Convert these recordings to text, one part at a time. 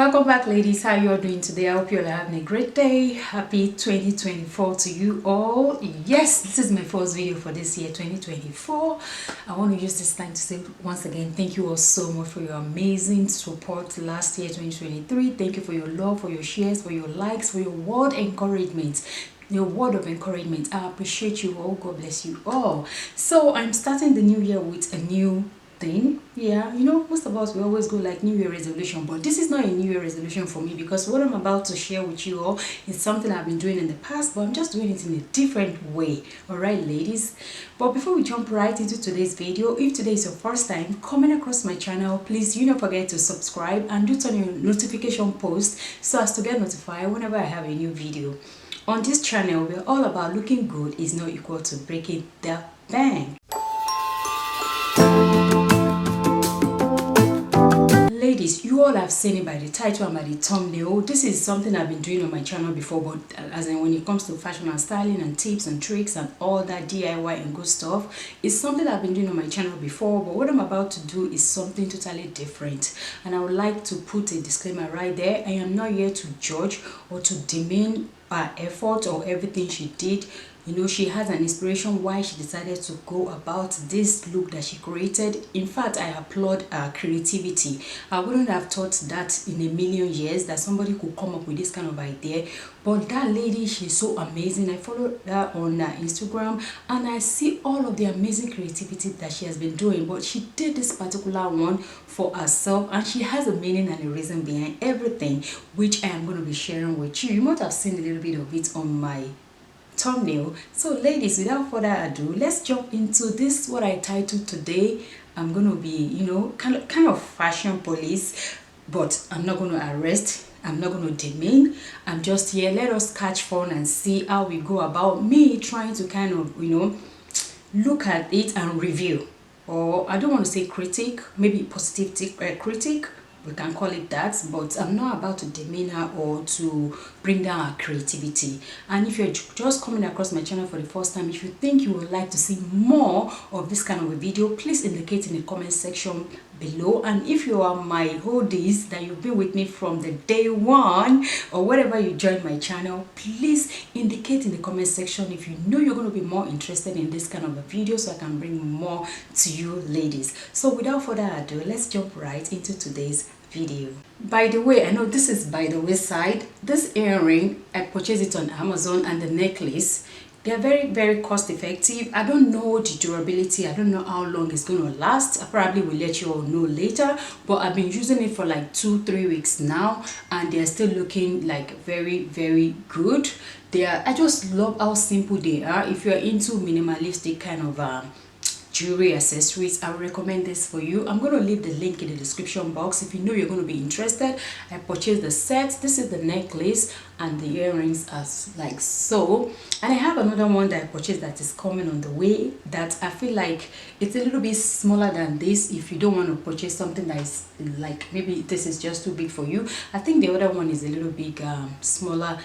Welcome back, ladies. How you all doing today? I hope you're having a great day. Happy 2024 to you all. Yes, this is my first video for this year 2024. I want to use this time to say once again thank you all so much for your amazing support last year 2023. Thank you for your love, for your shares, for your likes, for your word encouragement. Your word of encouragement. I appreciate you all. God bless you all. So I'm starting the new year with a new thing. Yeah, you know, most of us, we always go like New Year resolution, but this is not a New Year resolution for me, because what I'm about to share with you all is something I've been doing in the past, but I'm just doing it in a different way. All right, ladies. But before we jump right into today's video, if today is your first time coming across my channel, please do not forget to subscribe and do turn on your notification post so as to get notified whenever I have a new video. On this channel, we're all about looking good is not equal to breaking the bank. Ladies, you all have seen it by the title and by the thumbnail. This is something I've been doing on my channel before, but as in when it comes to fashion and styling and tips and tricks and all that DIY and good stuff, it's something I've been doing on my channel before, but what I'm about to do is something totally different. And I would like to put a disclaimer right there. I am not here to judge or to demean her effort or everything she did. You know, she has an inspiration why she decided to go about this look that she created. In fact, I applaud her creativity. I wouldn't have thought that in a million years that somebody could come up with this kind of idea. But that lady, she's so amazing. I follow her on Instagram and I see all of the amazing creativity that she has been doing. But she did this particular one for herself, and she has a meaning and a reason behind everything, which I am going to be sharing with you. You might have seen a little bit of it on my thumbnail. So ladies, without further ado, let's jump into this, what I titled today. I'm going to be, you know, kind of fashion police, but I'm not going to arrest, I'm not going to demean. I'm just here, let us catch fun and see how we go about me trying to kind of, you know, look at it and review, or I don't want to say critic, maybe positive critic, we can call it that, but I'm not about to demean her or to bring down her creativity. And if you're just coming across my channel for the first time, if you think you would like to see more of this kind of a video, please indicate in the comment section below. And if you are my oldies, that you've been with me from the day one or whatever you joined my channel, please indicate in the comment section if you know you're going to be more interested in this kind of a video, so I can bring more to you ladies. So without further ado, let's jump right into today's video. By the way, I know this is by the way side. This earring, I purchased it on Amazon, and the necklace, they are very cost effective. I don't know the durability, I don't know how long it's going to last. I probably will let you all know later, but I've been using it for like 2-3 weeks now, and they're still looking like very good. I just love how simple they are. If you're into minimalistic kind of jewelry accessories, I would recommend this for you. I'm going to leave the link in the description box if you know you're going to be interested. I purchased the set. This is the necklace and the earrings as like so, and I have another one that I purchased that is coming on the way, that I feel like it's a little bit smaller than this. If you don't want to purchase something that is like, maybe this is just too big for you, I think the other one is a little bit smaller,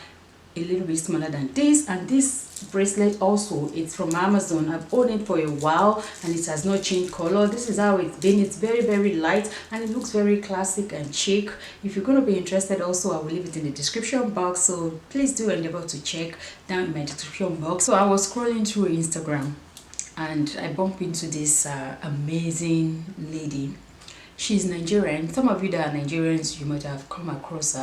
a little bit smaller than this. And this bracelet also, it's from Amazon. I've owned it for a while and it has not changed color. This is how it's been. It's very light and it looks very classic and chic. If you're going to be interested also, I will leave it in the description box, so please do endeavor to check down in my description box. So I was scrolling through Instagram and I bumped into this amazing lady. She's Nigerian. Some of you that are Nigerians, you might have come across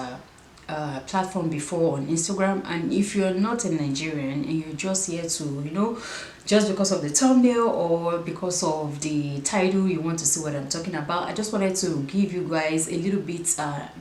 platform before on Instagram. And if you're not a Nigerian and you're just here to, you know, just because of the thumbnail or because of the title, you want to see what I'm talking about, I just wanted to give you guys a little bit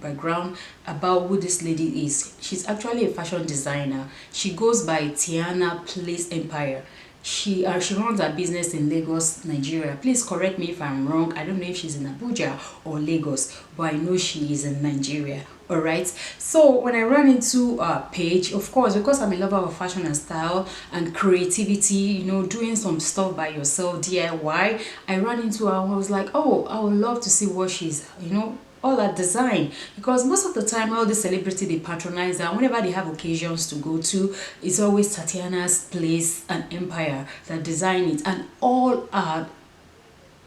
background about who this lady is. She's actually a fashion designer. She goes by Tiana Place Empire. She runs her business in Lagos, Nigeria. Please correct me if I'm wrong. I don't know if she's in Abuja or Lagos, but I know she is in Nigeria. All right, so when I ran into a page, of course, because I'm a lover of fashion and style and creativity, you know, doing some stuff by yourself, DIY, I ran into her and I was like, oh, I would love to see what she's, you know, all that design, because most of the time all the celebrity they patronize her whenever they have occasions to go to, it's always Tatiana's Place and Empire that design it, and all are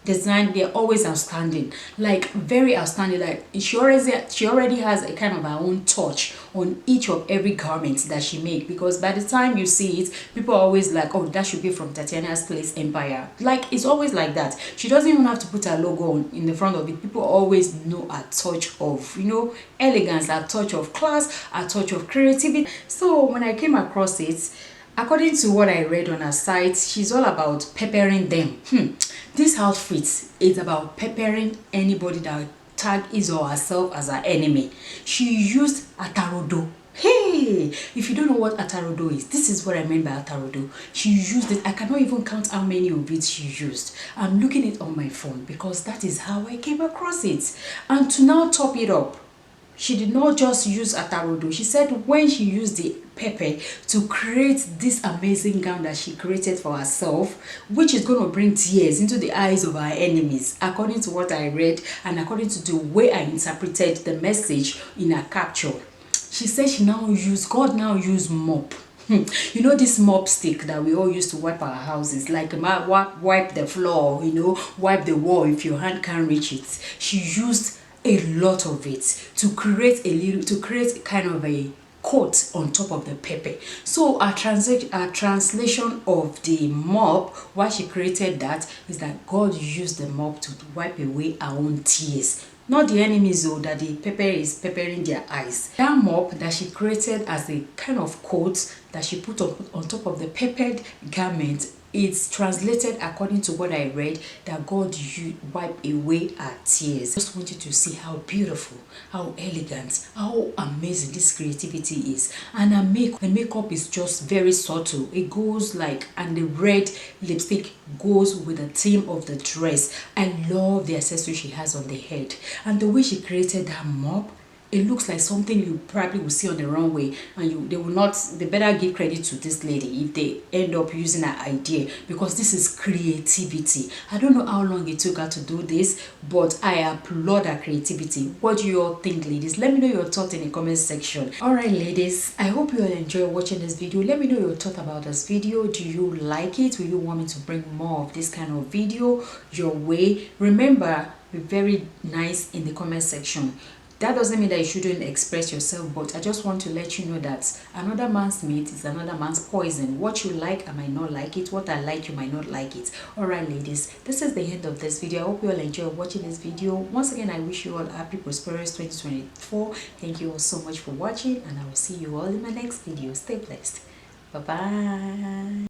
design, they're always outstanding, like very outstanding. Like she already has a kind of her own touch on each of every garment that she make, because by the time you see it, people are always like, oh, that should be from Tatiana's Place Empire. Like it's always like that. She doesn't even have to put her logo on in the front of it. People always know a touch of, you know, elegance, a touch of class, a touch of creativity. So when I came across it, according to what I read on her site, she's all about peppering them. This outfit is about peppering anybody that tag his or herself as her enemy. She used atarodo. Hey, if you don't know what atarodo is, this is what I meant by atarodo. She used it. I cannot even count how many of it she used. I'm looking it on my phone because that is how I came across it. And to now top it up, she did not just use atarodo. She said when she used the pepper to create this amazing gown that she created for herself, which is going to bring tears into the eyes of her enemies, according to what I read and according to the way I interpreted the message in her capture. She said God now used mop. You know this mop stick that we all use to wipe our houses, like wipe the floor, you know, wipe the wall if your hand can't reach it. She used a lot of it to create kind of a coat on top of the pepper. So our translation of the mop, why she created that, is that God used the mop to wipe away our own tears. Not the enemies though, that the pepper is peppering their eyes. That mop that she created as a kind of coat that she put on top of the peppered garment, it's translated according to what I read that God wipe away our tears. I just want you to see how beautiful, how elegant, how amazing this creativity is. And the makeup is just very subtle. It goes like, and the red lipstick goes with the theme of the dress. I love the accessory she has on the head, and the way she created that mop. It looks like something you probably will see on the runway, and they better give credit to this lady if they end up using her idea, because this is creativity. I don't know how long it took her to do this, but I applaud her creativity. What do you all think, ladies? Let me know your thoughts in the comment section. Alright ladies, I hope you all enjoy watching this video. Let me know your thoughts about this video. Do you like it? Will you want me to bring more of this kind of video your way? Remember, be very nice in the comment section. That doesn't mean that you shouldn't express yourself, but I just want to let you know that another man's meat is another man's poison. What you like, I might not like it. What I like, you might not like it. Alright ladies, this is the end of this video. I hope you all enjoy watching this video. Once again, I wish you all a happy, prosperous 2024. Thank you all so much for watching, and I will see you all in my next video. Stay blessed. Bye-bye.